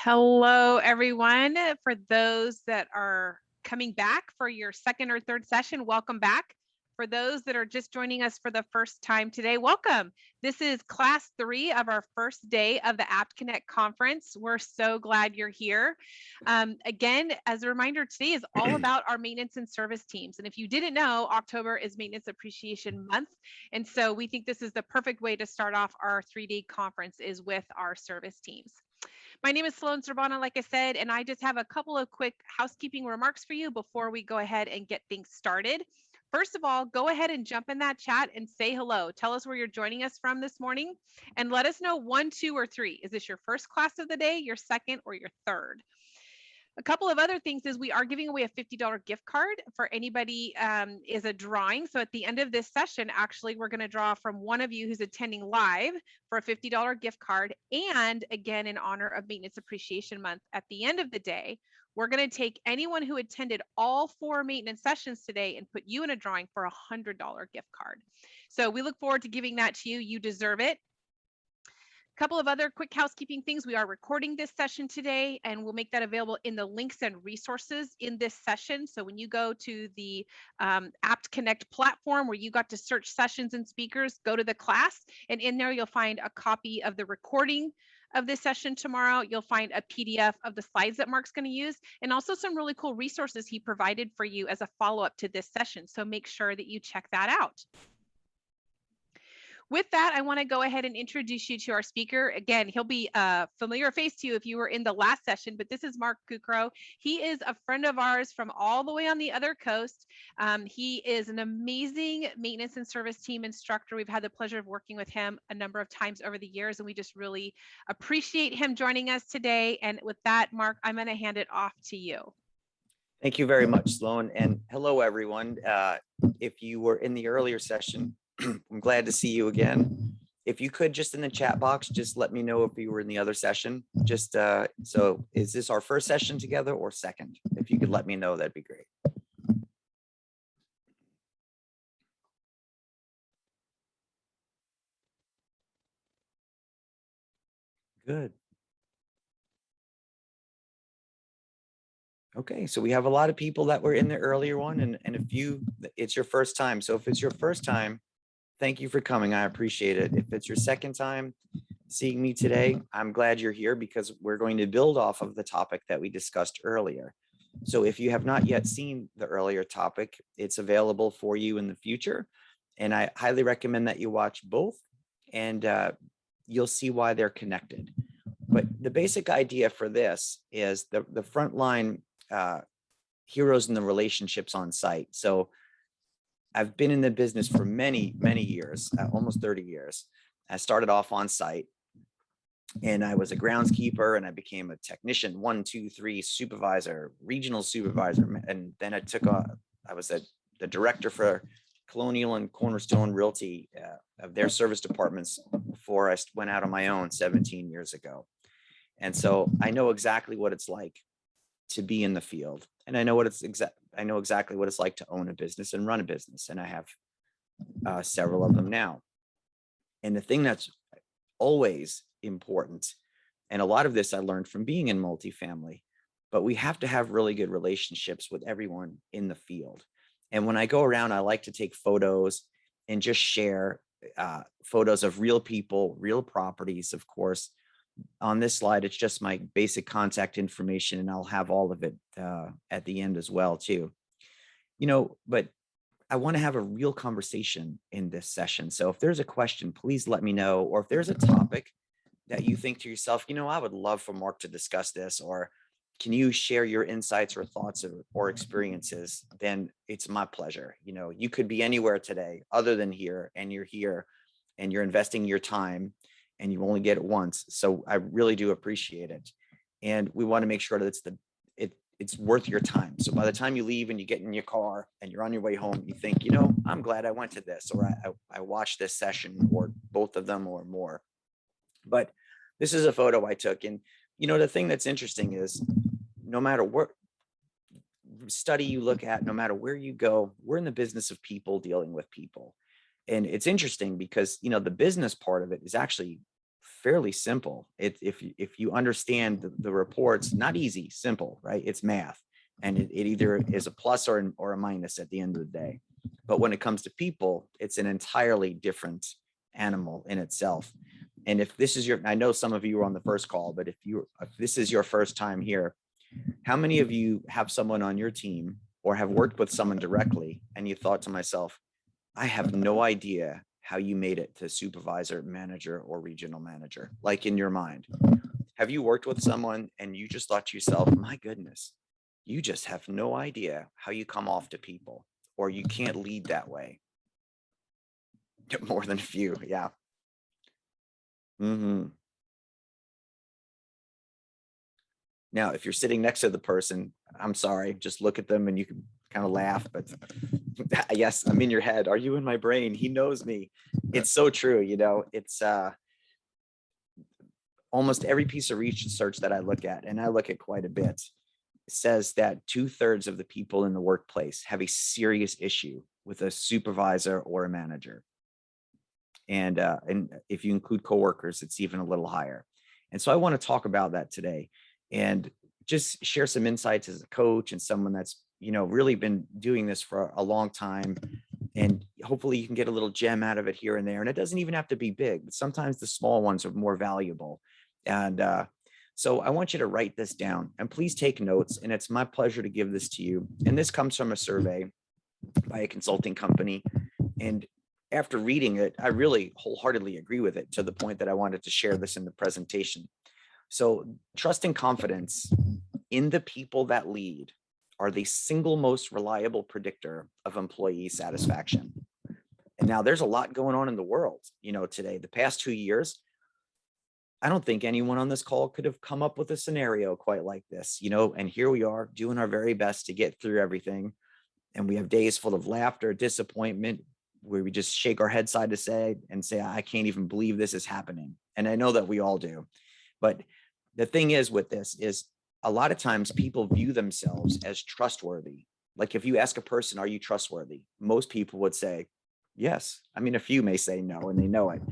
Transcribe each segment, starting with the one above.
Hello, everyone. For those that are coming back for your second or third session, welcome back. For those that are just joining us for the first time today, welcome. This is class 3 of our first day of the APTConnect conference. We're so glad you're here. Again, as a reminder, today is all about our maintenance and service teams. And if you didn't know, October is Maintenance Appreciation Month. And so we think this is the perfect way to start off our 3-day conference is with our service teams. My name is Sloan Sorbana, like I said, and I just have a couple of quick housekeeping remarks for you before we go ahead and get things started. First of all, go ahead and jump in that chat and say hello. Tell us where you're joining us from this morning and let us know 1, 2, or 3. Is this your first class of the day, your second, or your third? A couple of other things is we are giving away a $50 gift card for anybody is a drawing. So at the end of this session, actually, we're going to draw from one of you who's attending live for a $50 gift card. And again, in honor of Maintenance Appreciation Month, at the end of the day, we're going to take anyone who attended all 4 maintenance sessions today and put you in a drawing for a $100 gift card. So we look forward to giving that to you. You deserve it. Couple of other quick housekeeping things. We are recording this session today and we'll make that available in the links and resources in this session. So when you go to the APTConnect platform where you got to search sessions and speakers, go to the class, and in there you'll find a copy of the recording of this session tomorrow. You'll find a PDF of the slides that Mark's going to use and also some really cool resources he provided for you as a follow-up to this session. So make sure that you check that out. With that, I want to go ahead and introduce you to our speaker. Again, he'll be a familiar face to you if you were in the last session, but this is Mark Kukro. He is a friend of ours from all the way on the other coast. He is an amazing maintenance and service team instructor. We've had the pleasure of working with him a number of times over the years, and we just really appreciate him joining us today. And with that, Mark, I'm going to hand it off to you. Thank you very much, Sloan. And hello, everyone. If you were in the earlier session, I'm glad to see you again. If you could just in the chat box, just let me know if you were in the other session. Just so is this our first session together or second? If you could let me know, that'd be great. Good. Okay, so we have a lot of people that were in the earlier one, and if it's your first time. So if it's your first time, thank you for coming. I appreciate it. If it's your second time seeing me today, I'm glad you're here because we're going to build off of the topic that we discussed earlier. So if you have not yet seen the earlier topic, it's available for you in the future. And I highly recommend that you watch both and you'll see why they're connected. But the basic idea for this is the frontline heroes in the relationships on site. So I've been in the business for many, many years, almost 30 years. I started off on site and I was a groundskeeper and I became a technician, 1, 2, 3 supervisor, regional supervisor. And then I was the director for Colonial and Cornerstone Realty of their service departments before I went out on my own 17 years ago. And so I know exactly what it's like to be in the field. And I know exactly what it's like to own a business and run a business. And I have several of them now. And the thing that's always important, and a lot of this I learned from being in multifamily, but we have to have really good relationships with everyone in the field. And when I go around, I like to take photos and just share photos of real people, real properties, of course. On this slide, it's just my basic contact information, and I'll have all of it at the end as well, too. But I want to have a real conversation in this session. So if there's a question, please let me know. Or if there's a topic that you think to yourself, I would love for Mark to discuss this, or can you share your insights or thoughts or experiences, then it's my pleasure. You could be anywhere today other than here, and you're here and you're investing your time and you only get it once. So I really do appreciate it. And we want to make sure that it's worth your time. So by the time you leave and you get in your car and you're on your way home, you think, I'm glad I went to this, or I watched this session, or both of them or more. But this is a photo I took. And, the thing that's interesting is no matter what study you look at, no matter where you go, we're in the business of people dealing with people. And it's interesting because, the business part of it is actually fairly simple. If you understand the reports, not easy, simple, right? It's math, and it either is a plus or a minus at the end of the day. But when it comes to people, it's an entirely different animal in itself. And if this is I know some of you were on the first call, but if this is your first time here, how many of you have someone on your team or have worked with someone directly and you thought to myself, I have no idea how you made it to supervisor, manager, or regional manager, like in your mind? Have you worked with someone and you just thought to yourself, my goodness, you just have no idea how you come off to people, or you can't lead that way? More than a few, yeah. Now, if you're sitting next to the person, I'm sorry, just look at them and you can kind of laugh, but yes, I'm in your head. Are you in my brain? He knows me. It's so true. It's almost every piece of research that I look at, and I look at quite a bit, says that 2/3 of the people in the workplace have a serious issue with a supervisor or a manager. And if you include coworkers, it's even a little higher. And so I want to talk about that today and just share some insights as a coach and someone that's really been doing this for a long time. And hopefully you can get a little gem out of it here and there. And it doesn't even have to be big, but sometimes the small ones are more valuable. And so I want you to write this down and please take notes. And it's my pleasure to give this to you. And this comes from a survey by a consulting company. And after reading it, I really wholeheartedly agree with it, to the point that I wanted to share this in the presentation. So trust and confidence in the people that lead are the single most reliable predictor of employee satisfaction. And now there's a lot going on in the world, today. The past 2 years, I don't think anyone on this call could have come up with a scenario quite like this, and here we are doing our very best to get through everything. And we have days full of laughter, disappointment, where we just shake our head side to side and say, I can't even believe this is happening. And I know that we all do. But the thing is with this is, a lot of times people view themselves as trustworthy. Like if you ask a person, are you trustworthy? Most people would say, yes. I mean, a few may say no, and they know it.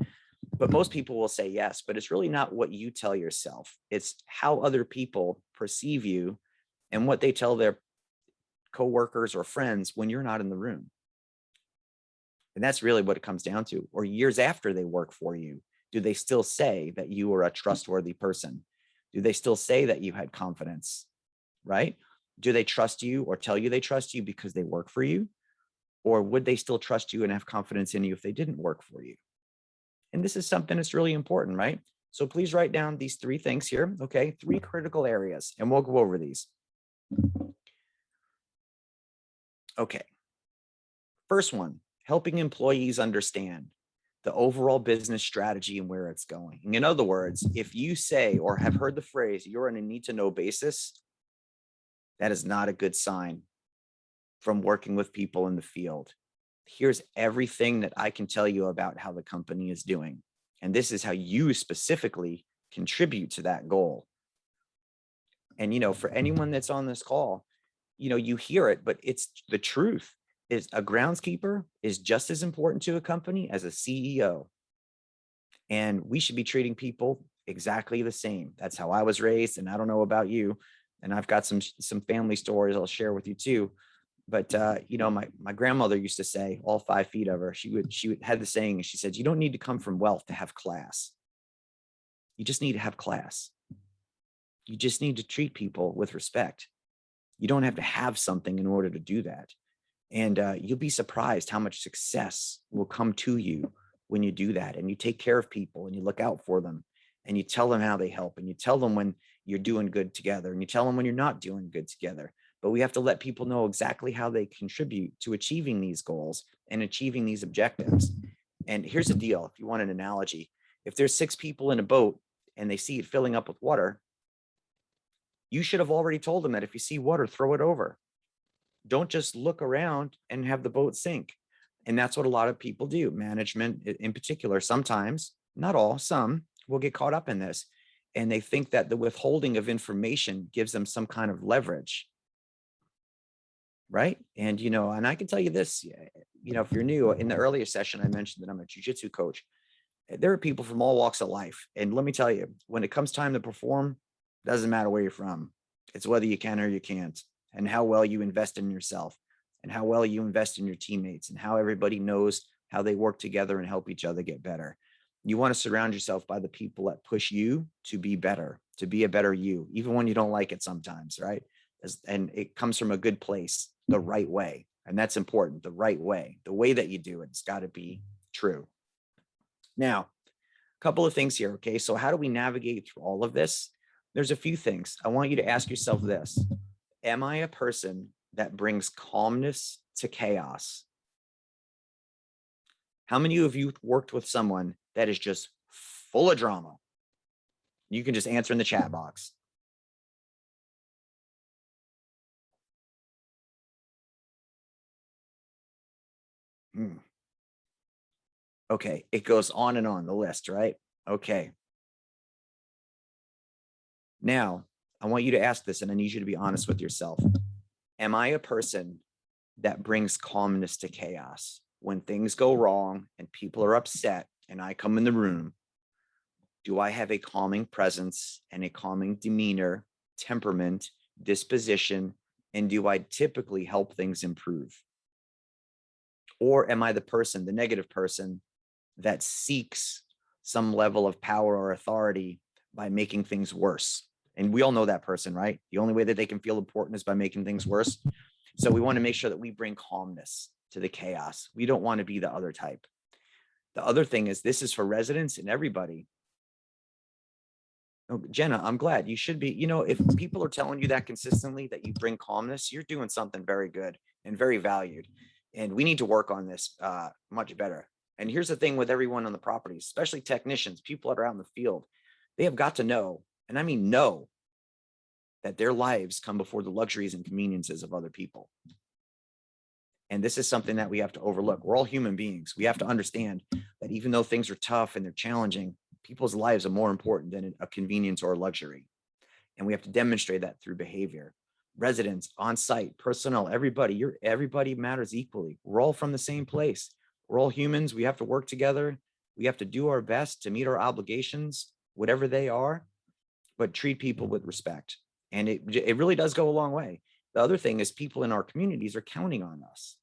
But most people will say yes, but it's really not what you tell yourself. It's how other people perceive you and what they tell their coworkers or friends when you're not in the room. And that's really what it comes down to. Or years after they work for you, do they still say that you are a trustworthy person? Do they still say that you had confidence, right? Do they trust you or tell you they trust you because they work for you? Or would they still trust you and have confidence in you if they didn't work for you? And this is something that's really important, right? So please write down these 3 things here, okay? 3 critical areas, and we'll go over these. Okay. First one, helping employees understand the overall business strategy and where it's going. In other words, if you say or have heard the phrase, you're on a need to know basis, that is not a good sign from working with people in the field. Here's everything that I can tell you about how the company is doing. And this is how you specifically contribute to that goal. And, for anyone that's on this call, you hear it, but it's the truth. Is a groundskeeper is just as important to a company as a CEO. And we should be treating people exactly the same. That's how I was raised. And I don't know about you. And I've got some family stories I'll share with you too. But my grandmother used to say, all 5 feet of her, she had the saying, and she said, you don't need to come from wealth to have class. You just need to have class. You just need to treat people with respect. You don't have to have something in order to do that. And you'll be surprised how much success will come to you when you do that. And you take care of people and you look out for them and you tell them how they help, and you tell them when you're doing good together, and you tell them when you're not doing good together. But we have to let people know exactly how they contribute to achieving these goals and achieving these objectives. And here's the deal. If you want an analogy, if there's 6 people in a boat and they see it filling up with water, you should have already told them that if you see water, throw it over. Don't just look around and have the boat sink. And that's what a lot of people do. Management in particular, sometimes, not all, some will get caught up in this. And they think that the withholding of information gives them some kind of leverage. Right. And, and I can tell you this, if you're new, in the earlier session, I mentioned that I'm a jiu-jitsu coach. There are people from all walks of life. And let me tell you, when it comes time to perform, doesn't matter where you're from. It's whether you can or you can't, and how well you invest in yourself, and how well you invest in your teammates, and how everybody knows how they work together and help each other get better. You want to surround yourself by the people that push you to be better, to be a better you, even when you don't like it sometimes, right? And it comes from a good place, the right way. And that's important, the right way. The way that you do it, it's got to be true. Now, a couple of things here. Okay. So, how do we navigate through all of this? There's a few things. I want you to ask yourself this: am I a person that brings calmness to chaos? How many of you worked with someone that is just full of drama? You can just answer in the chat box. Okay, it goes on and on the list, right? Okay. Now, I want you to ask this, and I need you to be honest with yourself. Am I a person that brings calmness to chaos? When things go wrong and people are upset and I come in the room, do I have a calming presence and a calming demeanor, temperament, disposition, and do I typically help things improve? Or am I the person, the negative person, that seeks some level of power or authority by making things worse? And we all know that person, right? The only way that they can feel important is by making things worse. So we want to make sure that we bring calmness to the chaos. We don't want to be the other type. The other thing is, this is for residents and everybody. Oh, Jenna, I'm glad. You should be, if people are telling you that consistently, that you bring calmness, you're doing something very good and very valued. And we need to work on this much better. And here's the thing with everyone on the property, especially technicians, people that are out in the field, they have got to know, and I mean know, that their lives come before the luxuries and conveniences of other people. And this is something that we have to overlook. We're all human beings. We have to understand that even though things are tough and they're challenging, people's lives are more important than a convenience or a luxury. And we have to demonstrate that through behavior. Residents, on-site, personnel, everybody matters equally. We're all from the same place. We're all humans. We have to work together. We have to do our best to meet our obligations, whatever they are, but treat people with respect. And it really does go a long way. The other thing is, people in our communities are counting on us.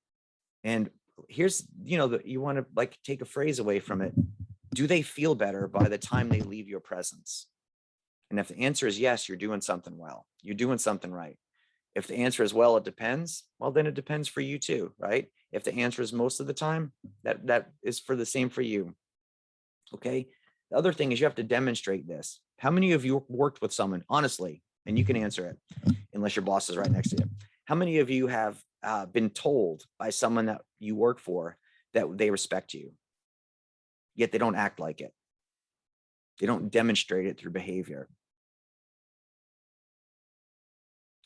And here's, you want to like take a phrase away from it. Do they feel better by the time they leave your presence? And if the answer is yes, you're doing something well. You're doing something right. If the answer is, well, it depends, well, then it depends for you too, right? If the answer is most of the time, that is for the same for you. Okay. The other thing is, you have to demonstrate this. How many of you worked with someone, honestly, and you can answer it unless your boss is right next to you. How many of you have been told by someone that you work for that they respect you, yet they don't act like it? They don't demonstrate it through behavior.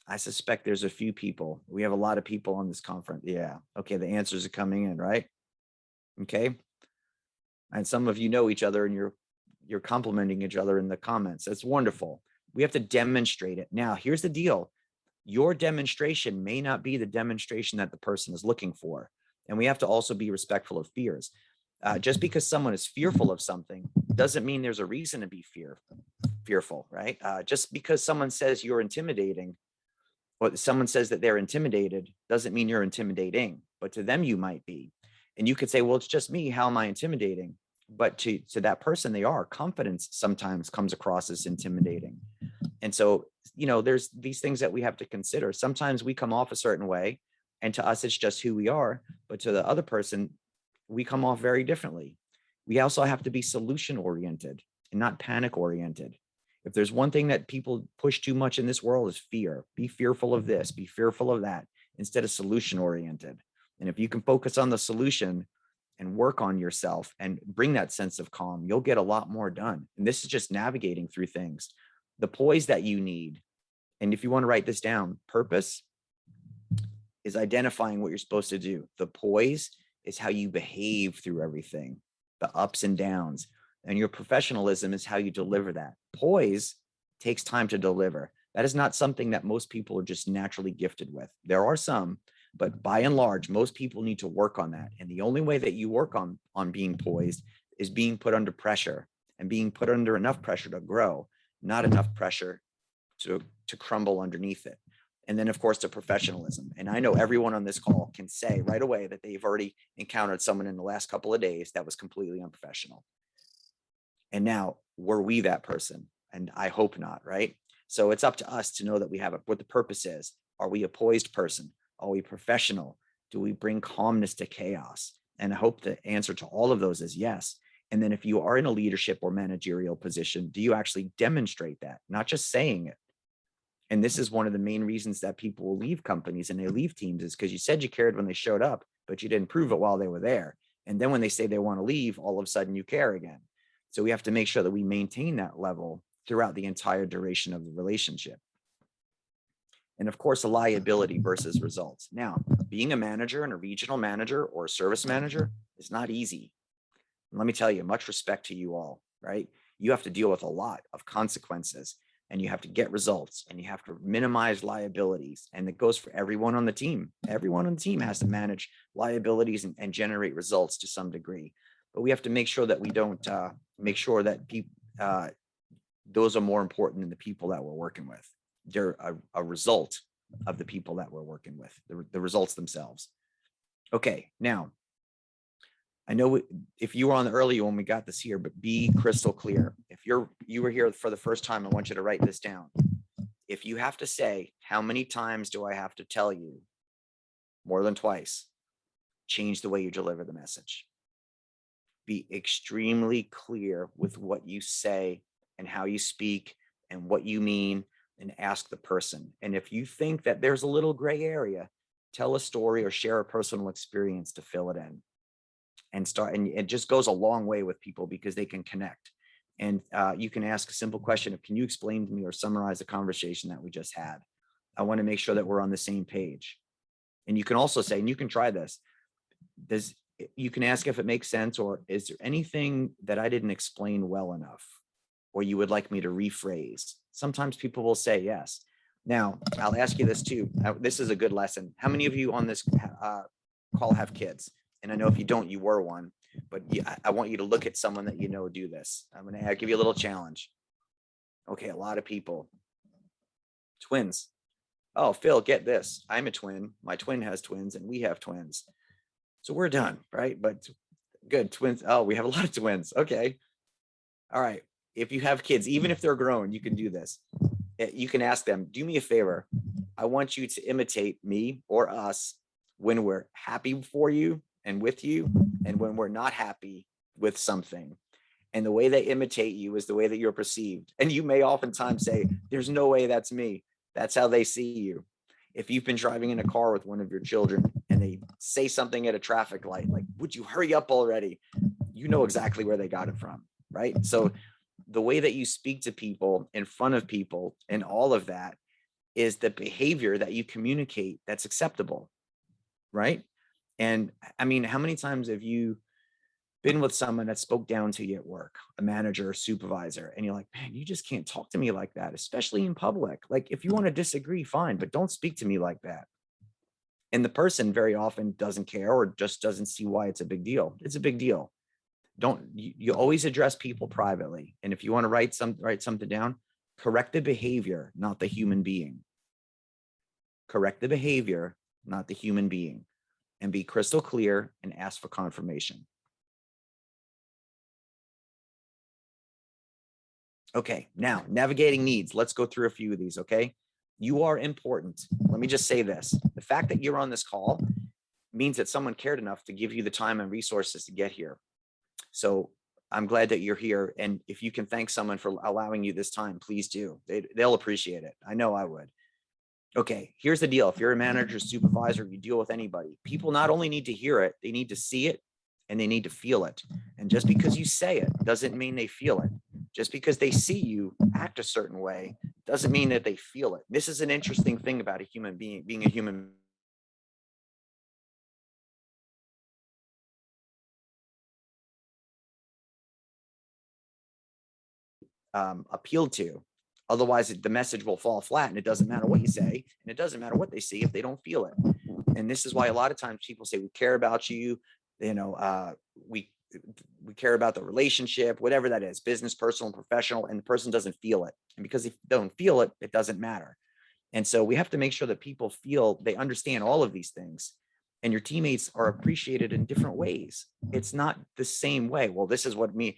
I suspect there's a few people. We have a lot of people on this conference. Yeah. Okay. The answers are coming in, right? Okay. And some of you know each other and you're complimenting each other in the comments. That's wonderful. We have to demonstrate it. Now, here's the deal. Your demonstration may not be the demonstration that the person is looking for. And we have to also be respectful of fears. Just because someone is fearful of something doesn't mean there's a reason to be fearful, right? Just because someone says you're intimidating, or someone says that they're intimidated, doesn't mean you're intimidating, but to them you might be. And you could say, well, it's just me. How am I intimidating? But to that person, they are. Confidence sometimes comes across as intimidating. And so, there's these things that we have to consider. Sometimes we come off a certain way, and to us, it's just who we are. But to the other person, we come off very differently. We also have to be solution oriented and not panic oriented. If there's one thing that people push too much in this world, is fear. Be fearful of this, be fearful of that, instead of solution oriented. And if you can focus on the solution and work on yourself and bring that sense of calm, you'll get a lot more done. And this is just navigating through things. The poise that you need. And if you want to write this down, purpose is identifying what you're supposed to do. The poise is how you behave through everything, the ups and downs. And your professionalism is how you deliver that. Poise takes time to deliver. That is not something that most people are just naturally gifted with. There are some, but by and large, most people need to work on that. And the only way that you work on being poised is being put under pressure, and being put under enough pressure to grow, not enough pressure to crumble underneath it. And then, of course, the professionalism. And I know everyone on this call can say right away that they've already encountered someone in the last couple of days that was completely unprofessional. And now, were we that person? And I hope not, right? So it's up to us to know that we have what the purpose is. Are we a poised person? Are we professional? Do we bring calmness to chaos? And I hope the answer to all of those is yes. And then if you are in a leadership or managerial position, do you actually demonstrate that, not just saying it? And this is one of the main reasons that people will leave companies and they leave teams, is because you said you cared when they showed up, but you didn't prove it while they were there. And then when they say they want to leave, all of a sudden you care again. So we have to make sure that we maintain that level throughout the entire duration of the relationship. And of course, a liability versus results. Now, being a manager and a regional manager or a service manager is not easy. And let me tell you, much respect to you all, right? You have to deal with a lot of consequences, and you have to get results, and you have to minimize liabilities. And it goes for everyone on the team. Everyone on the team has to manage liabilities and generate results to some degree. But we have to make sure that we don't make sure that those are more important than the people that we're working with. They're a result of the people that we're working with, the results themselves. Okay, now, I know if you were on the earlier when we got this here, but be crystal clear. If you were here for the first time, I want you to write this down. If you have to say, how many times do I have to tell you? More than twice. Change the way you deliver the message. Be extremely clear with what you say and how you speak and what you mean, and ask the person. And if you think that there's a little gray area, tell a story or share a personal experience to fill it in. And it just goes a long way with people because they can connect. And you can ask a simple question of, can you explain to me or summarize the conversation that we just had? I want to make sure that we're on the same page. And you can also say, and you can try this, you can ask if it makes sense, or is there anything that I didn't explain well enough, or you would like me to rephrase? Sometimes people will say yes. Now, I'll ask you this too. This is a good lesson. How many of you on this call have kids? And I know if you don't, you were one, but I want you to look at someone that you know do this. I'm going to give you a little challenge. Okay, a lot of people. Twins. Oh, Phil, get this. I'm a twin. My twin has twins, and we have twins. So we're done, right? But good, twins. Oh, we have a lot of twins. Okay. All right. If you have kids, even if they're grown, you can do this. You can ask them, do me a favor. I want you to imitate me or us when we're happy for you and with you, and when we're not happy with something. And the way they imitate you is the way that you're perceived. And you may oftentimes say, there's no way that's me. That's how they see you. If you've been driving in a car with one of your children and they say something at a traffic light, like, would you hurry up already? You know exactly where they got it from, right? So the way that you speak to people in front of people and all of that is the behavior that you communicate that's acceptable, right? And I mean, how many times have you been with someone that spoke down to you at work, a manager or supervisor, and you're like, man, you just can't talk to me like that, especially in public. Like, if you want to disagree, fine, but don't speak to me like that. And the person very often doesn't care or just doesn't see why it's a big deal. It's a big deal. You always address people privately. And if you want to write something down, correct the behavior, not the human being. Correct the behavior, not the human being. And be crystal clear and ask for confirmation. Okay, now navigating needs. Let's go through a few of these, okay? You are important. Let me just say this. The fact that you're on this call means that someone cared enough to give you the time and resources to get here. So I'm glad that you're here. And if you can thank someone for allowing you this time, please do. They'll appreciate it. I know I would. Okay, here's the deal. If you're a manager, supervisor, you deal with anybody, people not only need to hear it, they need to see it and they need to feel it. And just because you say it doesn't mean they feel it. Just because they see you act a certain way doesn't mean that they feel it. This is an interesting thing about a human being a human. Appealed to. Otherwise, the message will fall flat, and it doesn't matter what you say, and it doesn't matter what they see if they don't feel it. And this is why a lot of times people say, we care about you. You know, we care about the relationship, whatever that is, business, personal, professional, and the person doesn't feel it. And because if they don't feel it, it doesn't matter. And so we have to make sure that people feel they understand all of these things, and your teammates are appreciated in different ways. It's not the same way. Well, this is what me,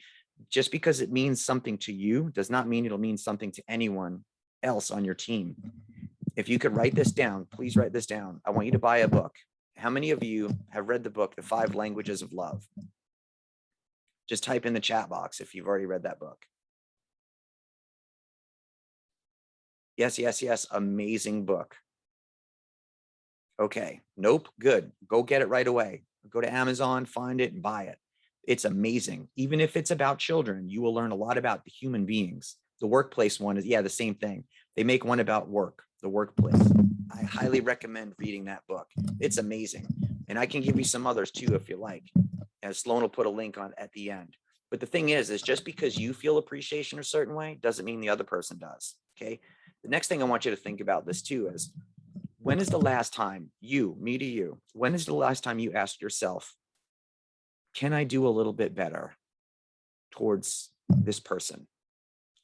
just because it means something to you does not mean it'll mean something to anyone else on your team. If you could write this down, please write this down. I want you to buy a book. How many of you have read the book, The 5 Languages of Love? Just type in the chat box if you've already read that book. Yes, yes, yes. Amazing book. Okay. Nope. Good. Go get it right away. Go to Amazon, find it, and buy it. It's amazing. Even if it's about children, you will learn a lot about the human beings. The workplace one is, yeah, the same thing. They make one about work, the workplace. I highly recommend reading that book. It's amazing. And I can give you some others too, if you like. And Sloan will put a link on at the end. But the thing is just because you feel appreciation a certain way doesn't mean the other person does. Okay. The next thing I want you to think about this too is, when is the last time me to you, when is the last time you asked yourself, can I do a little bit better towards this person?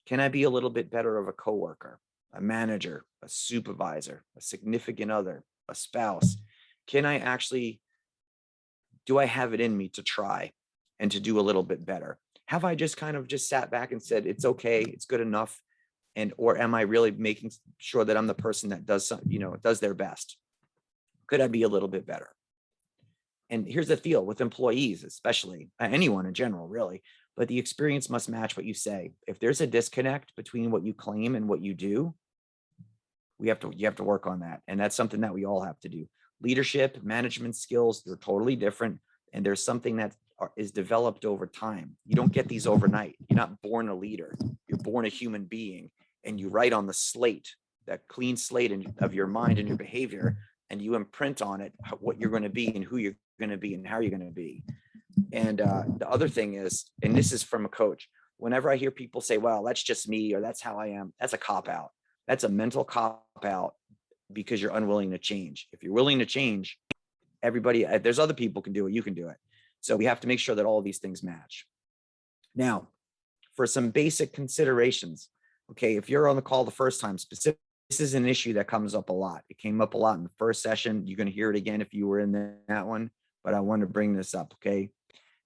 Can I be a little bit better of a coworker, a manager, a supervisor, a significant other, a spouse? Can I actually, do I have it in me to try and to do a little bit better? Have I just kind of just sat back and said, it's okay, it's good enough? And, or am I really making sure that I'm the person that does some, does their best? Could I be a little bit better? And here's the deal with employees, especially anyone in general, really, but the experience must match what you say. If there's a disconnect between what you claim and what you do, you have to work on that. And that's something that we all have to do. Leadership, management skills, they're totally different. And there's something that is developed over time. You don't get these overnight. You're not born a leader. You're born a human being, and you write on the slate, that clean slate of your mind and your behavior, and you imprint on it what you're going to be and who you're going to be and how you're going to be. And the other thing is, and this is from a coach, whenever I hear people say, well, that's just me, or that's how I am, that's a cop out. That's a mental cop out, because you're unwilling to change. If you're willing to change, everybody, there's other people can do it, you can do it. So we have to make sure that all of these things match. Now, for some basic considerations, okay, if you're on the call the first time, specific, this is an issue that comes up a lot. It came up a lot in the first session. You're going to hear it again if you were in that one, but I want to bring this up, okay?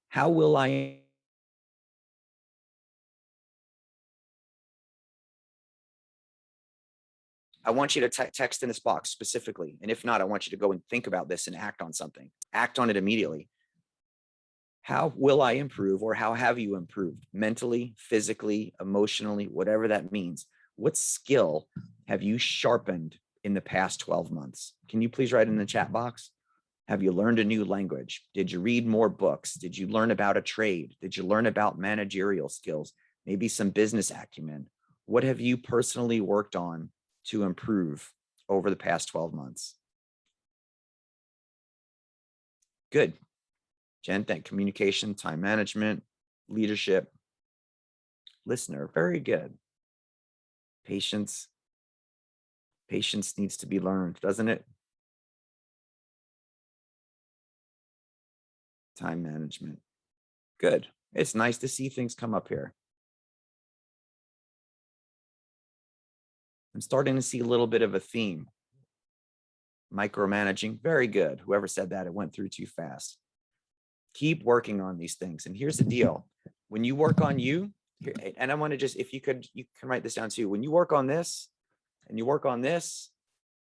How will I want you to text in this box specifically. And if not, I want you to go and think about this and act on something. Act on it immediately. How will I improve, or how have you improved mentally, physically, emotionally, whatever that means? What skill have you sharpened in the past 12 months? Can you please write in the chat box? Have you learned a new language? Did you read more books? Did you learn about a trade? Did you learn about managerial skills? Maybe some business acumen? What have you personally worked on to improve over the past 12 months? Good. Jen, thank communication, time management, leadership, listener. Very good. Patience. Patience needs to be learned, doesn't it? Time management. Good. It's nice to see things come up here. I'm starting to see a little bit of a theme. Micromanaging. Very good. Whoever said that, it went through too fast. Keep working on these things. And here's the deal. When you work on you, and I want to just, if you can write this down too. When you work on this and you work on this,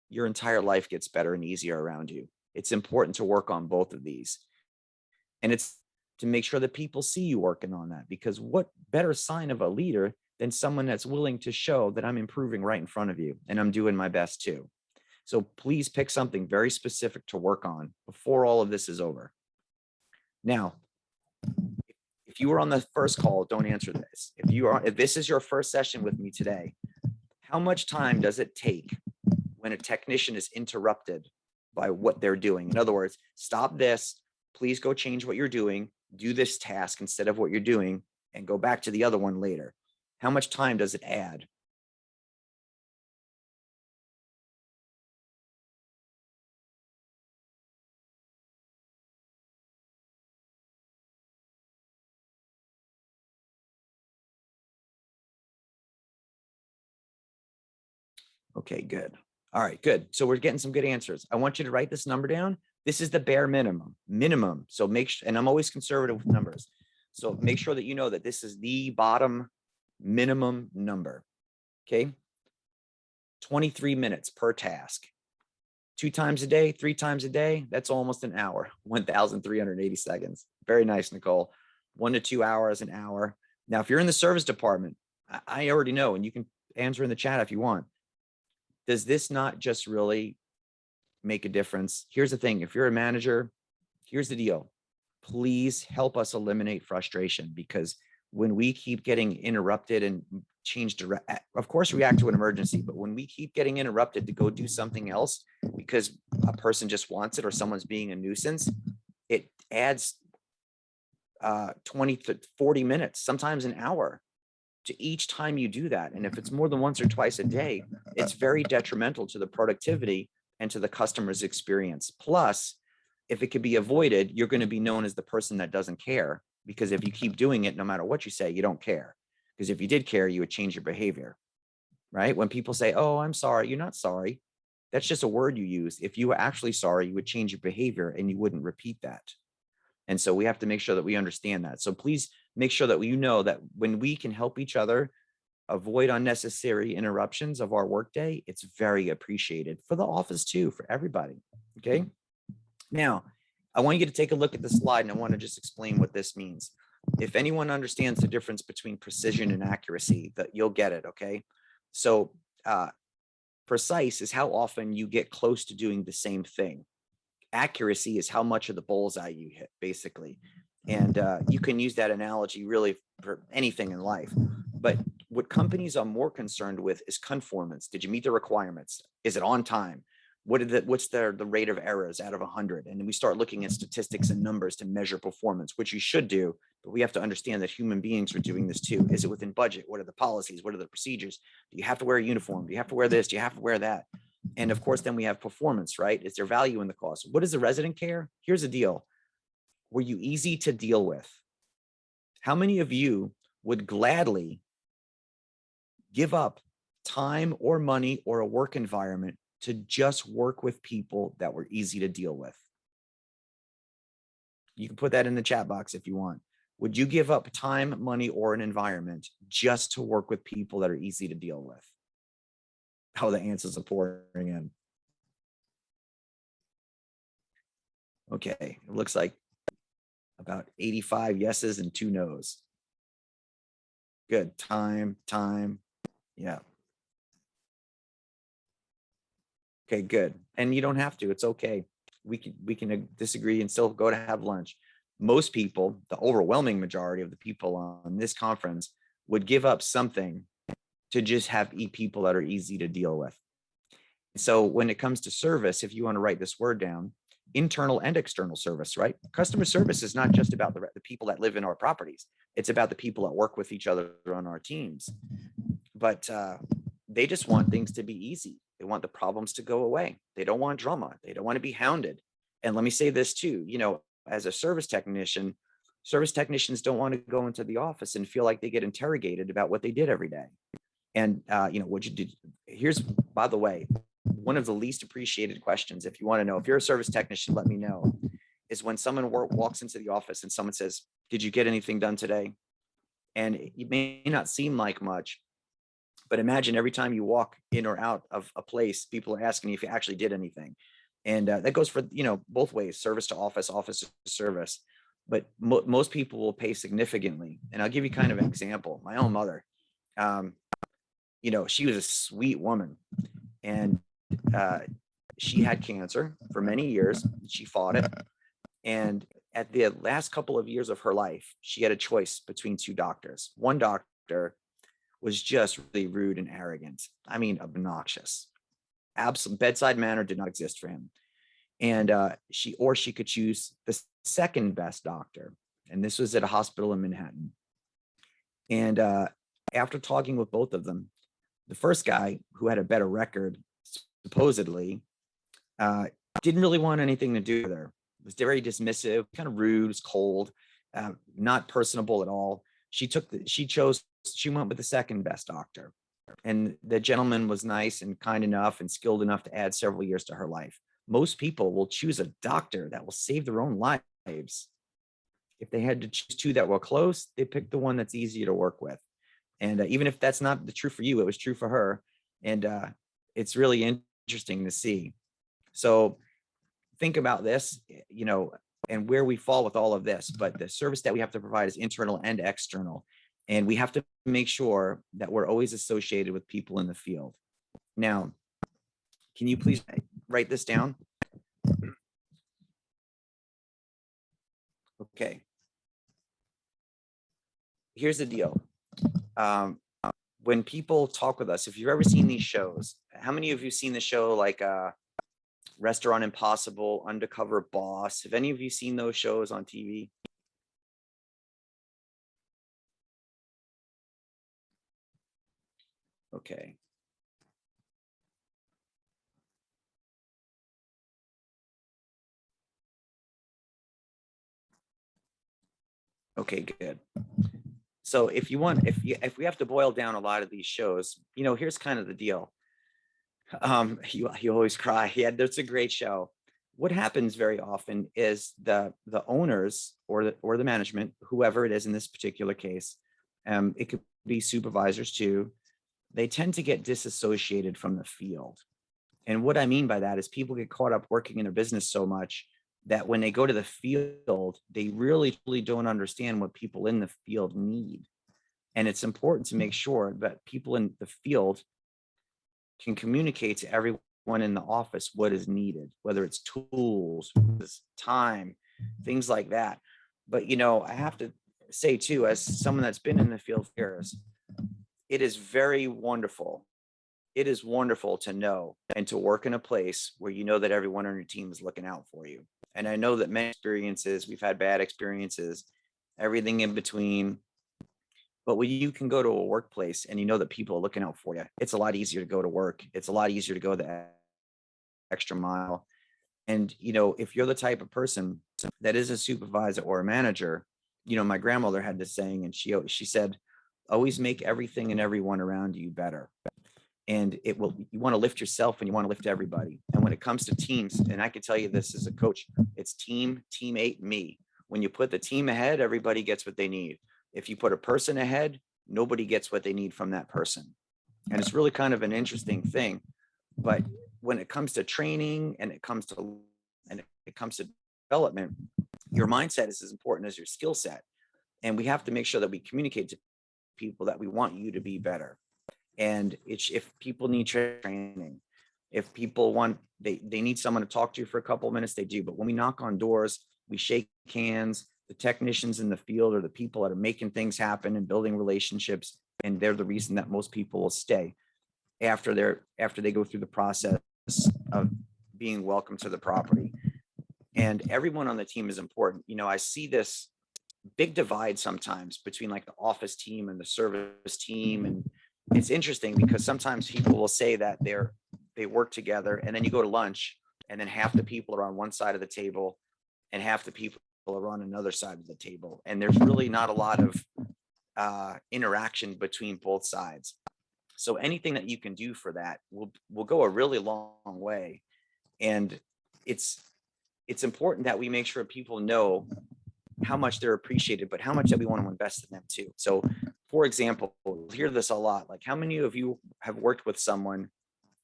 your entire life gets better and easier around you. It's important to work on both of these. And it's to make sure that people see you working on that, because what better sign of a leader than someone that's willing to show that I'm improving right in front of you and I'm doing my best too. So please pick something very specific to work on before all of this is over. Now, if you were on the first call, don't answer this. If this is your first session with me today, how much time does it take when a technician is interrupted by what they're doing? In other words, stop this, please go change what you're doing, do this task instead of what you're doing, and go back to the other one later. How much time does it add? Okay, good. All right, good. So we're getting some good answers. I want you to write this number down. This is the bare minimum. So and I'm always conservative with numbers. So make sure that you know that this is the bottom minimum number. Okay. 23 minutes per task. 2 times a day, 3 times a day, that's almost an hour, 1,380 seconds. Very nice, Nicole. 1 to 2 hours, an hour. Now, if you're in the service department, I already know, and you can answer in the chat if you want. Does this not just really make a difference? Here's the thing. If you're a manager, here's the deal. Please help us eliminate frustration, because when we keep getting interrupted and of course, react to an emergency, but when we keep getting interrupted to go do something else because a person just wants it or someone's being a nuisance, it adds 20 to 40 minutes, sometimes an hour to each time you do that. And if it's more than once or twice a day, it's very detrimental to the productivity and to the customer's experience. Plus, if it could be avoided, you're going to be known as the person that doesn't care, because if you keep doing it, no matter what you say, you don't care. Because if you did care, you would change your behavior, right? When people say, oh, I'm sorry, you're not sorry. That's just a word you use. If you were actually sorry, you would change your behavior and you wouldn't repeat that. And so we have to make sure that we understand that. So please make sure that you know that when we can help each other avoid unnecessary interruptions of our workday, it's very appreciated for the office too, for everybody. Okay. Now, I want you to take a look at the slide, and I want to just explain what this means. If anyone understands the difference between precision and accuracy, that you'll get it. Okay. So precise is how often you get close to doing the same thing. Accuracy is how much of the bullseye you hit, basically. And you can use that analogy really for anything in life. But what companies are more concerned with is conformance. Did you meet the requirements? Is it on time? What's the rate of errors out of 100? And then we start looking at statistics and numbers to measure performance, which you should do. But we have to understand that human beings are doing this too. Is it within budget? What are the policies? What are the procedures? Do you have to wear a uniform? Do you have to wear this? Do you have to wear that? And of course, then we have performance, right? Is there value in the cost? What is the resident care? Here's the deal. Were you easy to deal with? How many of you would gladly give up time or money or a work environment to just work with people that were easy to deal with? You can put that in the chat box if you want. Would you give up time, money, or an environment just to work with people that are easy to deal with? How the answers are pouring in. Okay, it looks like about 85 yeses and 2 nos. Good. Time. Yeah. Okay, good. And you don't have to. It's okay. We can disagree and still go to have lunch. Most people, the overwhelming majority of the people on this conference, would give up something to just have people that are easy to deal with. So when it comes to service, if you want to write this word down, internal and external service, right? Customer service is not just about the people that live in our properties. It's about the people that work with each other on our teams. But they just want things to be easy. They want the problems to go away. They don't want drama. They don't want to be hounded. And let me say this too, as a service technicians don't want to go into the office and feel like they get interrogated about what they did every day. And, what you did. Here's, by the way, one of the least appreciated questions, if you want to know, if you're a service technician, let me know, is when someone walks into the office and someone says, did you get anything done today? And it may not seem like much, but imagine every time you walk in or out of a place, people are asking you if you actually did anything. And that goes for, both ways, service to office, office to service. But most people will pay significantly. And I'll give you kind of an example. My own mother, she was a sweet woman, and she had cancer for many years. She fought it. And at the last couple of years of her life, she had a choice between 2 doctors. One doctor was just really rude and arrogant. I mean, obnoxious. Absolute bedside manner did not exist for him. And she could choose the second best doctor. And this was at a hospital in Manhattan. And after talking with both of them, the first guy, who had a better record, supposedly, didn't really want anything to do with her. Was very dismissive, kind of rude, was cold, not personable at all. She went with the second best doctor. And the gentleman was nice and kind enough and skilled enough to add several years to her life. Most people will choose a doctor that will save their own lives. If they had to choose two that were close, they picked the one that's easier to work with. And even if that's not the true for you, it was true for her. And it's really interesting to see. So think about this, and where we fall with all of this. But the service that we have to provide is internal and external. And we have to make sure that we're always associated with people in the field. Now, can you please write this down? Okay. Here's the deal. When people talk with us, if you've ever seen these shows, how many of you seen the show like Restaurant Impossible, Undercover Boss? Have any of you seen those shows on TV? Okay. Okay, good. So if we have to boil down a lot of these shows, here's kind of the deal. You always cry. Yeah, that's a great show. What happens very often is the owners or the management, whoever it is in this particular case, it could be supervisors too, they tend to get disassociated from the field. And what I mean by that is people get caught up working in their business so much that when they go to the field, they really don't understand what people in the field need. And it's important to make sure that people in the field can communicate to everyone in the office what is needed, whether it's tools, time, things like that. But I have to say too, as someone that's been in the field for years, it is very wonderful. It is wonderful to know and to work in a place where you know that everyone on your team is looking out for you. And I know that many experiences, we've had bad experiences, everything in between. But when you can go to a workplace and you know that people are looking out for you, it's a lot easier to go to work. It's a lot easier to go the extra mile. And, if you're the type of person that is a supervisor or a manager, my grandmother had this saying, and she said, always make everything and everyone around you better. And you want to lift yourself and you want to lift everybody. And when it comes to teams, and I can tell you this as a coach, it's teammate, me. When you put the team ahead, everybody gets what they need. If you put a person ahead, nobody gets what they need from that person. And it's really kind of an interesting thing. But when it comes to training and it comes to development, your mindset is as important as your skill set. And we have to make sure that we communicate to people that we want you to be better. And if people need training, if people want, they need someone to talk to for a couple of minutes, they do. But when we knock on doors, we shake hands. The technicians in the field are the people that are making things happen and building relationships. And they're the reason that most people will stay after they go through the process of being welcome to the property. And everyone on the team is important. I see this big divide sometimes between like the office team and the service team. And it's interesting because sometimes people will say that they work together, and then you go to lunch and then half the people are on one side of the table and half the people are on another side of the table. And there's really not a lot of interaction between both sides. So anything that you can do for that will go a really long way. And it's important that we make sure people know how much they're appreciated, but how much that we want to invest in them too. So for example, we'll hear this a lot. Like, how many of you have worked with someone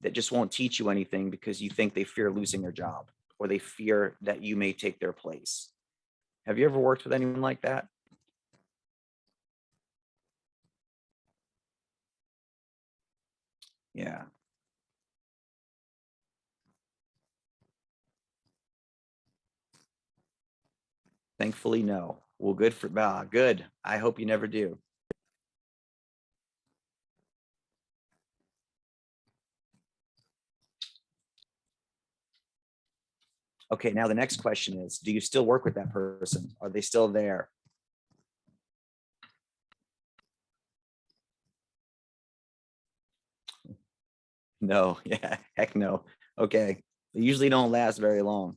that just won't teach you anything because you think they fear losing their job or they fear that you may take their place? Have you ever worked with anyone like that? Yeah. Thankfully, no. Well, good. I hope you never do. Okay, now the next question is, do you still work with that person? Are they still there? No, yeah, heck no. Okay, they usually don't last very long.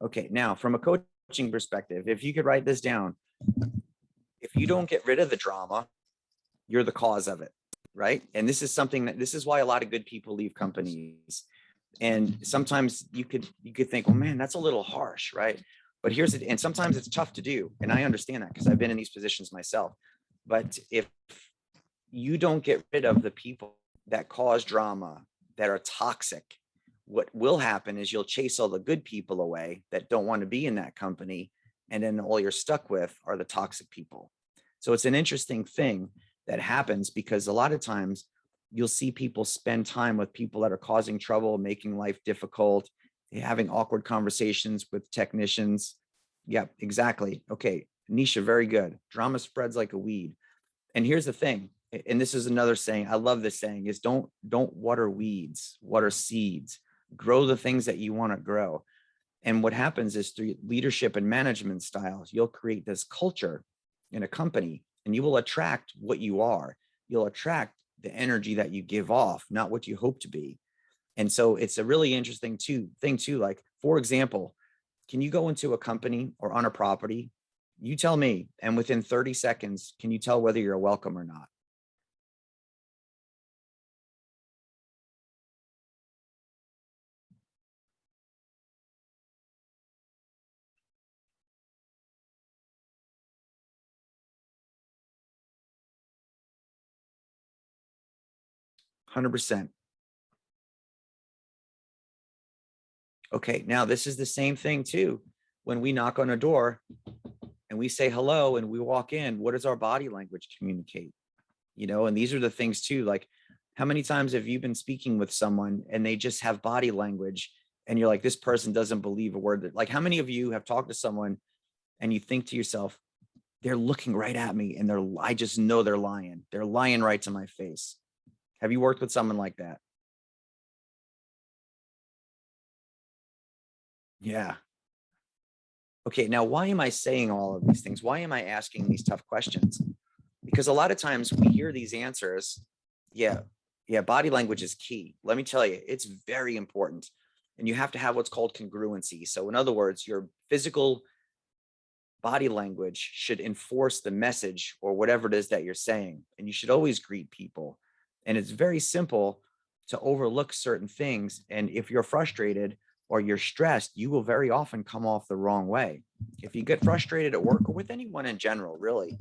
Okay, now from a coaching perspective, if you could write this down, If you don't get rid of the drama, you're the cause of it, right? And this is why a lot of good people leave companies. And sometimes you could think, well, man, that's a little harsh, right? But here's it. And sometimes it's tough to do. And I understand that because I've been in these positions myself. But if you don't get rid of the people that cause drama, that are toxic, what will happen is you'll chase all the good people away that don't want to be in that company. And then all you're stuck with are the toxic people. So it's an interesting thing that happens because a lot of times you'll see people spend time with people that are causing trouble, making life difficult, having awkward conversations with technicians. Yep, exactly. Okay, Nisha, very good. Drama spreads like a weed. And here's the thing, and this is another saying, I love this saying, is don't water weeds, water seeds. Grow the things that you want to grow. And what happens is through leadership and management styles, you'll create this culture in a company and you will attract what you are. You'll attract the energy that you give off, not what you hope to be. And so it's a really interesting thing too. Like, for example, can you go into a company or on a property? You tell me, and within 30 seconds, can you tell whether you're welcome or not? – 100%. Okay, now this is the same thing too. When we knock on a door and we say hello and we walk in, what does our body language communicate? And these are the things too, like how many times have you been speaking with someone and they just have body language and you're like, this person doesn't believe a word that, like, how many of you have talked to someone and you think to yourself, they're looking right at me and I just know they're lying. They're lying right to my face. Have you worked with someone like that? Yeah. Okay, now why am I saying all of these things? Why am I asking these tough questions? Because a lot of times we hear these answers. Yeah, body language is key. Let me tell you, it's very important. And you have to have what's called congruency. So in other words, your physical body language should enforce the message or whatever it is that you're saying. And you should always greet people. And it's very simple to overlook certain things. And if you're frustrated or you're stressed, you will very often come off the wrong way. If you get frustrated at work or with anyone in general, really,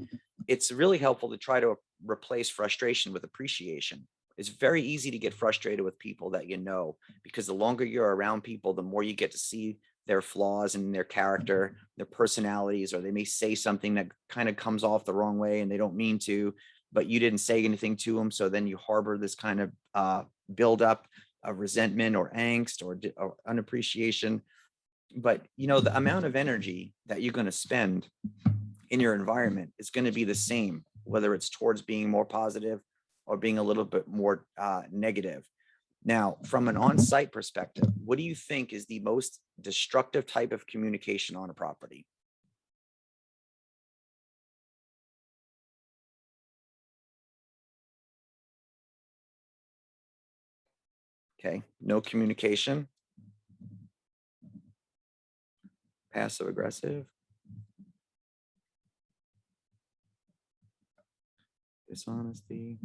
it's really helpful to try to replace frustration with appreciation. It's very easy to get frustrated with people that you know, because the longer you're around people, the more you get to see their flaws and their character, their personalities, or they may say something that kind of comes off the wrong way and they don't mean to, but you didn't say anything to them. So then you harbor this kind of buildup of resentment or angst or unappreciation. But the amount of energy that you're going to spend in your environment is going to be the same, whether it's towards being more positive or being a little bit more negative. Now, from an on-site perspective, what do you think is the most destructive type of communication on a property? Okay, no communication, passive aggressive, dishonesty.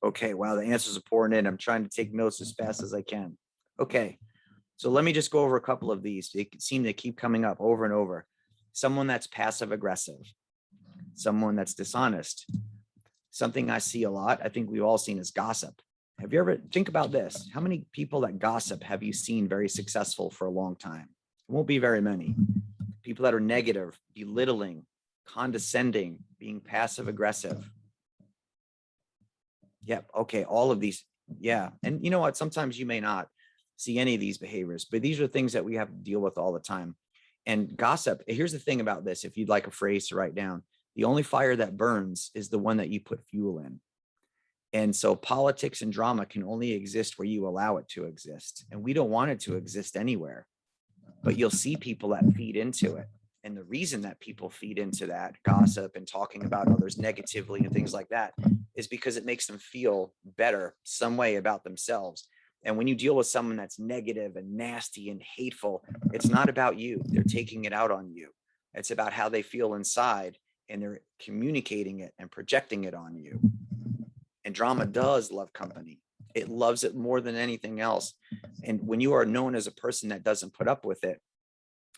Okay, wow, the answers are pouring in. I'm trying to take notes as fast as I can. Okay, so let me just go over a couple of these. They seem to keep coming up over and over. Someone that's passive aggressive, someone that's dishonest. Something I see a lot, I think we've all seen, is gossip. Have you ever, think about this? How many people that gossip have you seen very successful for a long time? It won't be very many. People that are negative, belittling, condescending, being passive aggressive. Yep. Okay. All of these. Yeah. And you know what? Sometimes you may not see any of these behaviors, but these are things that we have to deal with all the time. And gossip, here's the thing about this. If you'd like a phrase to write down, the only fire that burns is the one that you put fuel in. And so politics and drama can only exist where you allow it to exist. And we don't want it to exist anywhere. but you'll see people that feed into it. And the reason that people feed into that gossip and talking about others negatively and things like that is because it makes them feel better some way about themselves. And when you deal with someone that's negative and nasty and hateful, it's not about you. They're taking it out on you. It's about how they feel inside, and they're communicating it and projecting it on you. And drama does love company. It loves it more than anything else. And when you are known as a person that doesn't put up with it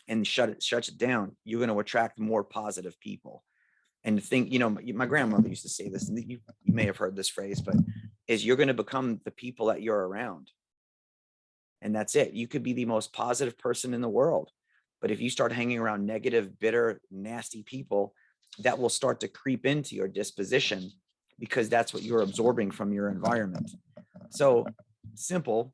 and shuts it down, you're going to attract more positive people. And the thing, my grandmother used to say this, and you may have heard this phrase, but is you're going to become the people that you're around. And that's it. You could be the most positive person in the world, but if you start hanging around negative, bitter, nasty people, that will start to creep into your disposition, because that's what you're absorbing from your environment. So simple,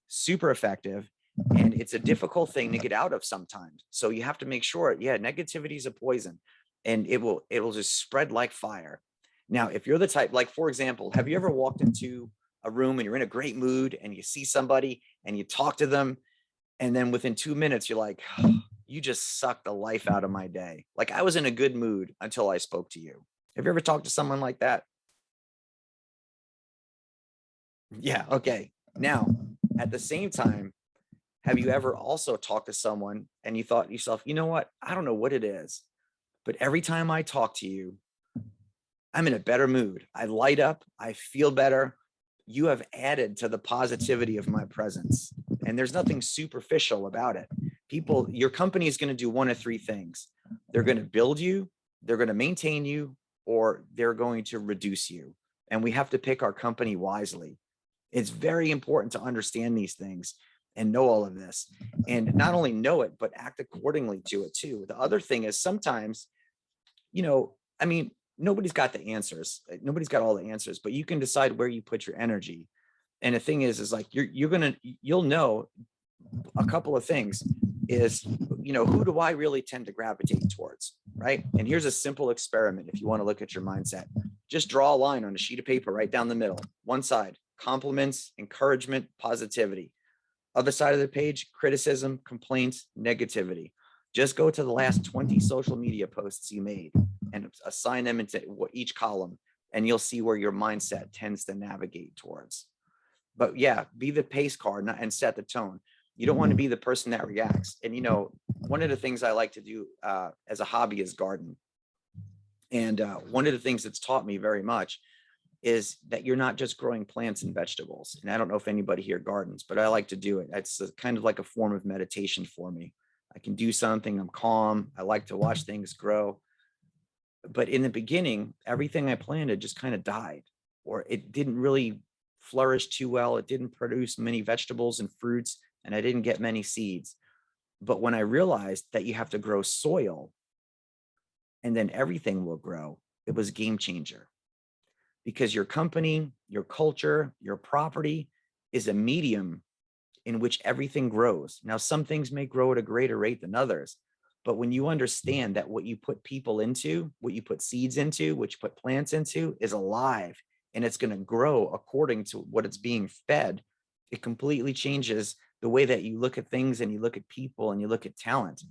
super effective, and it's a difficult thing to get out of sometimes. So you have to make sure, negativity is a poison, and it'll just spread like fire. Now, if you're the type, like, for example, have you ever walked into a room and you're in a great mood and you see somebody and you talk to them, and then within 2 minutes you're like, oh, you just sucked the life out of my day. Like, I was in a good mood until I spoke to you. Have you ever talked to someone like that? Yeah. Okay. Now, at the same time, have you ever also talked to someone and you thought to yourself, you know what? I don't know what it is, but every time I talk to you, I'm in a better mood. I light up. I feel better. You have added to the positivity of my presence. And there's nothing superficial about it. People, your company is going to do one of three things. They're going to build you, they're going to maintain you, or they're going to reduce you. And we have to pick our company wisely. It's very important to understand these things and know all of this, and not only know it, but act accordingly to it too. The other thing is sometimes, I mean, nobody's got the answers. Nobody's got all the answers, but you can decide where you put your energy. And the thing is like, you'll know a couple of things is, who do I really tend to gravitate towards, right? And here's a simple experiment. If you want to look at your mindset, just draw a line on a sheet of paper right down the middle. One side, compliments, encouragement, positivity. Other side of the page, criticism, complaints, negativity. Just go to the last 20 social media posts you made and assign them into each column, and you'll see where your mindset tends to navigate towards. But yeah, be the pace car and set the tone. You don't want to be the person that reacts. And one of the things I like to do as a hobby is garden. And one of the things that's taught me very much is that you're not just growing plants and vegetables. And I don't know if anybody here gardens, but I like to do it. It's kind of like a form of meditation for me. I can do something, I'm calm. I like to watch things grow. But in the beginning, everything I planted just kind of died, or it didn't really flourish too well. It didn't produce many vegetables and fruits, and I didn't get many seeds. But when I realized that you have to grow soil and then everything will grow, it was a game changer. Because your company, your culture, your property is a medium in which everything grows. Now, some things may grow at a greater rate than others, but when you understand that what you put people into, what you put seeds into, what you put plants into is alive, and it's going to grow according to what it's being fed, it completely changes the way that you look at things, and you look at people, and you look at talent.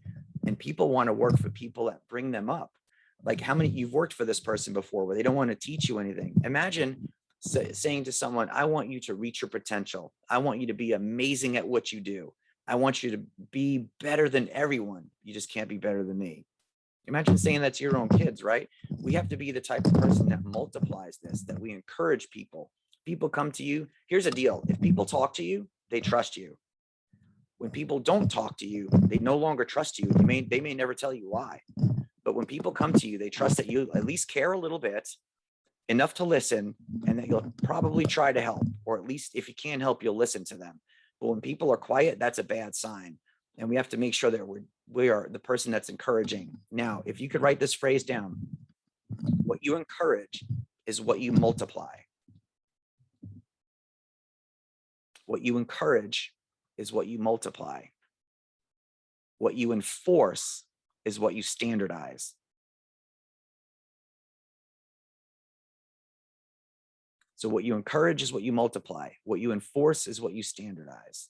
And people want to work for people that bring them up. Like, how many you've worked for this person before where they don't want to teach you anything? Imagine saying to someone, I want you to reach your potential. I want you to be amazing at what you do. I want you to be better than everyone. You just can't be better than me. Imagine saying that to your own kids, right? We have to be the type of person that multiplies this, that we encourage people. People come to you. Here's the deal. If people talk to you, they trust you. When people don't talk to you, they no longer trust you. They may never tell you why. But when people come to you, they trust that you at least care a little bit, enough to listen, and that you'll probably try to help, or at least if you can't help, you'll listen to them. But when people are quiet, that's a bad sign. And we have to make sure that we are the person that's encouraging. Now, if you could write this phrase down, what you encourage is what you multiply. What you encourage is what you multiply. What you enforce is what you standardize. So what you encourage is what you multiply. What you enforce is what you standardize.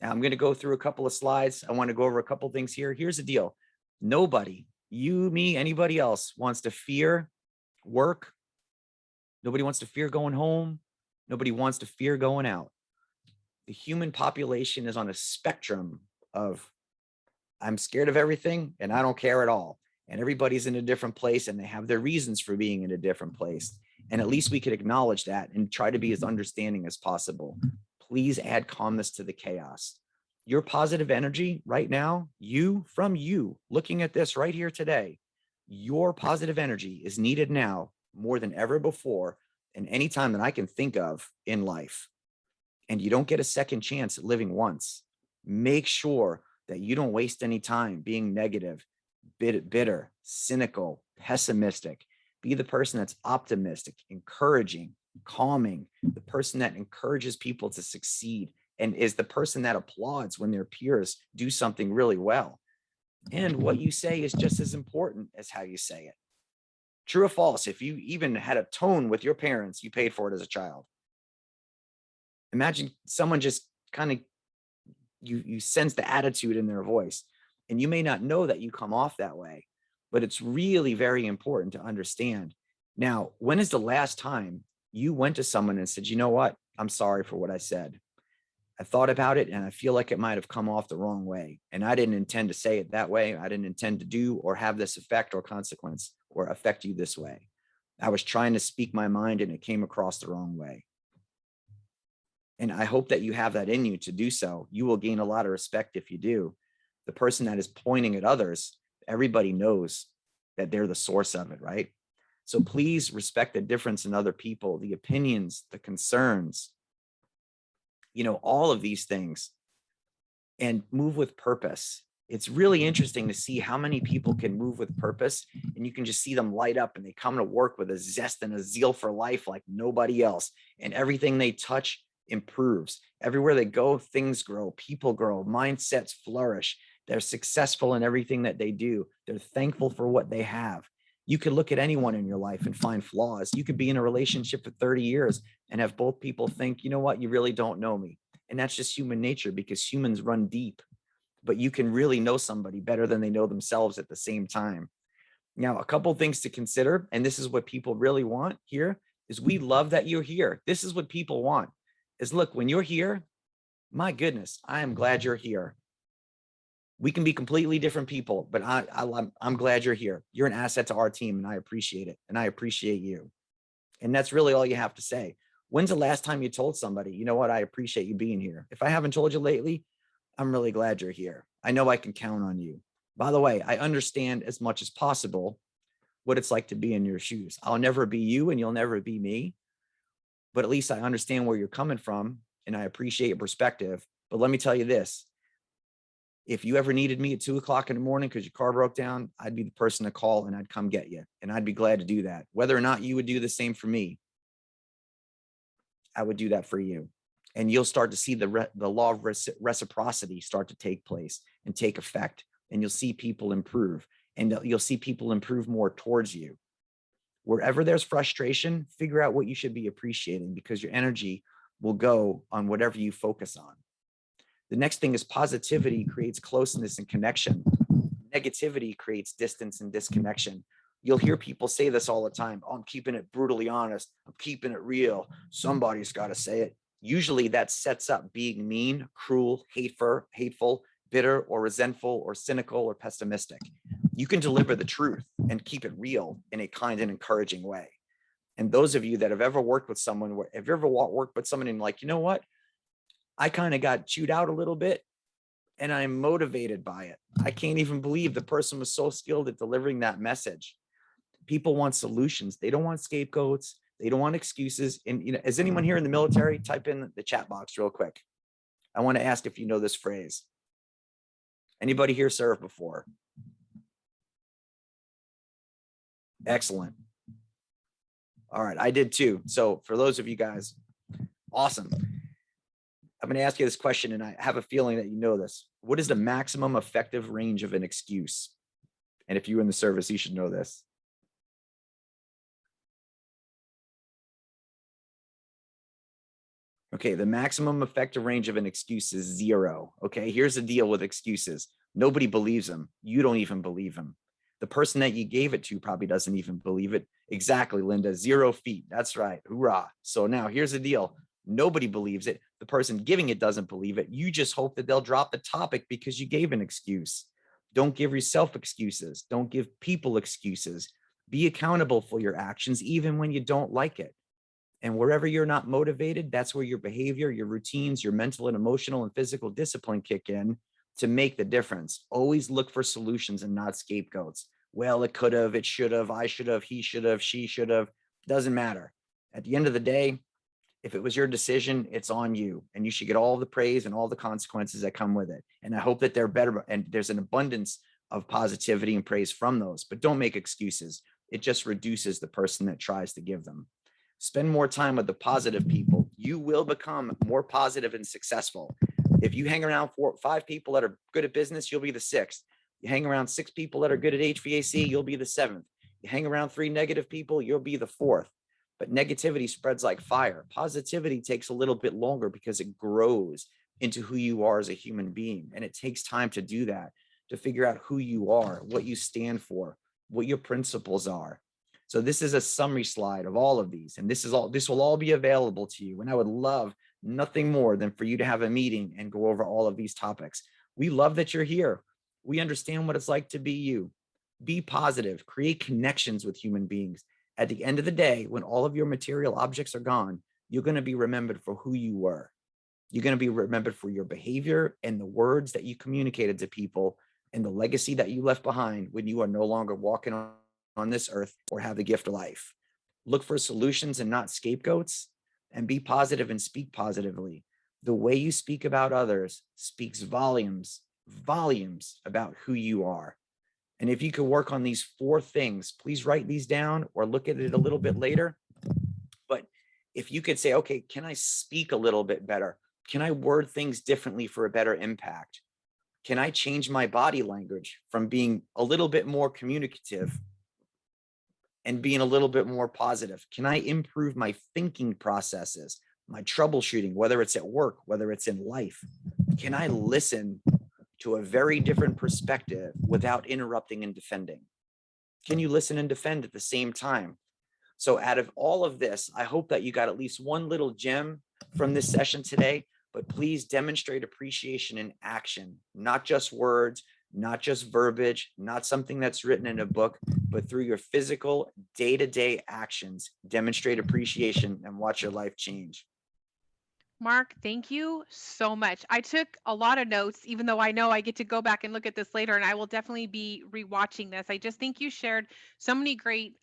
Now I'm going to go through a couple of slides. I want to go over a couple things here. Here's the deal. Nobody, you, me, anybody else wants to fear work. Nobody wants to fear going home. Nobody wants to fear going out. The human population is on a spectrum of I'm scared of everything and I don't care at all. And everybody's in a different place and they have their reasons for being in a different place. And at least we could acknowledge that and try to be as understanding as possible. Please add calmness to the chaos. Your positive energy right now, you looking at this right here today, your positive energy is needed now more than ever before and any time that I can think of in life. And you don't get a second chance at living once. Make sure that you don't waste any time being negative, bitter, cynical, pessimistic. Be the person that's optimistic, encouraging, calming, the person that encourages people to succeed and is the person that applauds when their peers do something really well. And what you say is just as important as how you say it. True or false? If you even had a tone with your parents, you paid for it as a child. Imagine someone just kind of, you sense the attitude in their voice, and you may not know that you come off that way, but it's really very important to understand. Now, when is the last time you went to someone and said, you know what, I'm sorry for what I said. I thought about it and I feel like it might have come off the wrong way. And I didn't intend to say it that way. I didn't intend to do or have this effect or consequence or affect you this way. I was trying to speak my mind and it came across the wrong way. And I hope that you have that in you to do so. You will gain a lot of respect if you do. The person that is pointing at others, everybody knows that they're the source of it, right? So please respect the difference in other people, the opinions, the concerns, all of these things, and move with purpose. It's really interesting to see how many people can move with purpose, and you can just see them light up and they come to work with a zest and a zeal for life like nobody else. And everything they touch improves. Everywhere they go, things grow, people grow, mindsets flourish. They're successful in everything that they do. They're thankful for what they have. You could look at anyone in your life and find flaws. You could be in a relationship for 30 years and have both people think, you know what, you really don't know me. And that's just human nature because humans run deep, but you can really know somebody better than they know themselves at the same time. Now, a couple of things to consider, and this is what people really want here, is we love that you're here. This is what people want, is look, when you're here, my goodness, I am glad you're here. We can be completely different people, but I'm glad you're here. You're an asset to our team, and I appreciate it, and I appreciate you. And that's really all you have to say. When's the last time you told somebody, you know what, I appreciate you being here? If I haven't told you lately, I'm really glad you're here. I know I can count on you. By the way, I understand as much as possible what it's like to be in your shoes. I'll never be you and you'll never be me, but at least I understand where you're coming from and I appreciate your perspective. But let me tell you this, if you ever needed me at 2:00 in the morning because your car broke down, I'd be the person to call and I'd come get you. And I'd be glad to do that. Whether or not you would do the same for me, I would do that for you. And you'll start to see the law of reciprocity start to take place and take effect. And you'll see people improve, and you'll see people improve more towards you. Wherever there's frustration, figure out what you should be appreciating, because your energy will go on whatever you focus on. The next thing is positivity creates closeness and connection. Negativity creates distance and disconnection. You'll hear people say this all the time. Oh, I'm keeping it brutally honest. I'm keeping it real. Somebody's got to say it. Usually that sets up being mean, cruel, hateful, bitter, or resentful, or cynical, or pessimistic. You can deliver the truth and keep it real in a kind and encouraging way. And those of you that have ever worked with someone, have you ever worked with someone and like, you know what? I kind of got chewed out a little bit and I'm motivated by it. I can't even believe the person was so skilled at delivering that message. People want solutions. They don't want scapegoats. They don't want excuses. And is anyone here in the military? Type in the chat box real quick. I want to ask if you know this phrase. Anybody here served before? Excellent. All right, I did too. So for those of you guys, awesome. I'm going to ask you this question, and I have a feeling that you know this. What is the maximum effective range of an excuse? And if you're in the service, you should know this. Okay, the maximum effective range of an excuse is 0. Okay, here's the deal with excuses. Nobody believes them. You don't even believe them. The person that you gave it to probably doesn't even believe it. Exactly, Linda, 0 feet. That's right. Hoorah. So now here's the deal. Nobody believes it. The person giving it doesn't believe it. You just hope that they'll drop the topic because you gave an excuse. Don't give yourself excuses. Don't give people excuses. Be accountable for your actions, even when you don't like it. And wherever you're not motivated, that's where your behavior, your routines, your mental and emotional and physical discipline kick in to make the difference. Always look for solutions and not scapegoats. Well, it could have, it should have, I should have, he should have, she should have. Doesn't matter. At the end of the day, if it was your decision, it's on you, and you should get all the praise and all the consequences that come with it. And I hope that they're better, and there's an abundance of positivity and praise from those, but don't make excuses. It just reduces the person that tries to give them. Spend more time with the positive people. You will become more positive and successful. If you hang around 4 or 5 people that are good at business, you'll be the 6th. You hang around 6 people that are good at HVAC, you'll be the 7th. You hang around 3 negative people, you'll be the 4th. But negativity spreads like fire. Positivity takes a little bit longer because it grows into who you are as a human being. And it takes time to do that, to figure out who you are, what you stand for, what your principles are. So this is a summary slide of all of these. And this will all be available to you. And I would love nothing more than for you to have a meeting and go over all of these topics. We love that you're here. We understand what it's like to be you. Be positive, create connections with human beings. At the end of the day, when all of your material objects are gone, you're going to be remembered for who you were. You're going to be remembered for your behavior and the words that you communicated to people and the legacy that you left behind when you are no longer walking on this earth or have the gift of life. Look for solutions and not scapegoats, and be positive and speak positively. The way you speak about others speaks volumes about who you are. And if you could work on these 4 things, please write these down or look at it a little bit later. But if you could say, okay, can I speak a little bit better? Can I word things differently for a better impact? Can I change my body language from being a little bit more communicative and being a little bit more positive? Can I improve my thinking processes, my troubleshooting, whether it's at work, whether it's in life? Can I listen to a very different perspective without interrupting and defending? Can you listen and defend at the same time? So out of all of this, I hope that you got at least one little gem from this session today, but please demonstrate appreciation in action, not just words, not just verbiage, not something that's written in a book, but through your physical day-to-day actions. Demonstrate appreciation and watch your life change. Mark, thank you so much. I took a lot of notes, even though I know I get to go back and look at this later, and I will definitely be rewatching this. I just think you shared so many great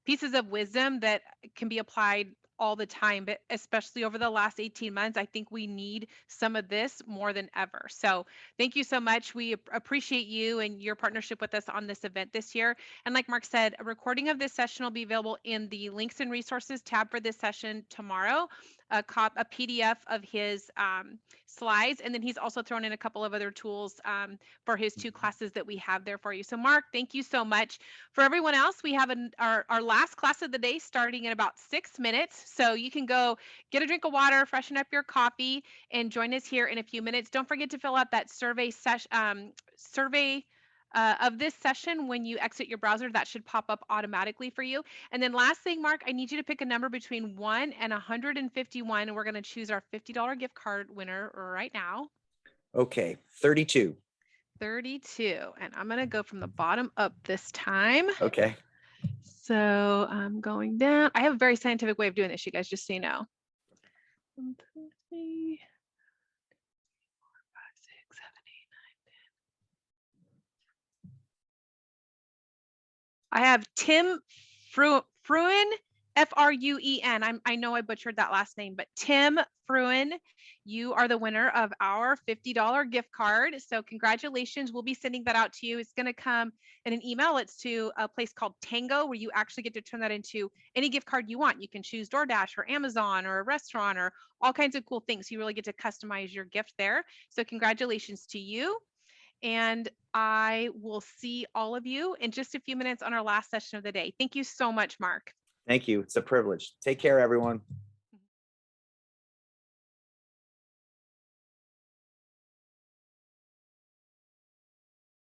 pieces of wisdom that can be applied all the time, but especially over the last 18 months, I think we need some of this more than ever. So thank you so much. We appreciate you and your partnership with us on this event this year. And like Mark said, a recording of this session will be available in the links and resources tab for this session tomorrow. A PDF of his slides, and then he's also thrown in a couple of other tools for his 2 classes that we have there for you. So Mark, thank you so much. For everyone else, we have our last class of the day starting in about 6 minutes. So you can go get a drink of water, freshen up your coffee, and join us here in a few minutes. Don't forget to fill out that survey of this session when you exit your browser. That should pop up automatically for you. And then last thing, Mark, I need you to pick a number between 1 and 151, and we're going to choose our $50 gift card winner right now. Okay, 32. 32. And I'm going to go from the bottom up this time. Okay. So I'm going down. I have a very scientific way of doing this, you guys, just so you know. 1, 2, 3, 4, 5, 6, 7, 8, 9, 10. I have Tim Fruin, Fruen. I know I butchered that last name, but Tim Fruin, you are the winner of our $50 gift card. So congratulations. We'll be sending that out to you. It's going to come in an email. It's to a place called Tango, where you actually get to turn that into any gift card you want. You can choose DoorDash or Amazon or a restaurant or all kinds of cool things. You really get to customize your gift there. So congratulations to you. And I will see all of you in just a few minutes on our last session of the day. Thank you so much, Mark. Thank you. It's a privilege. Take care, everyone.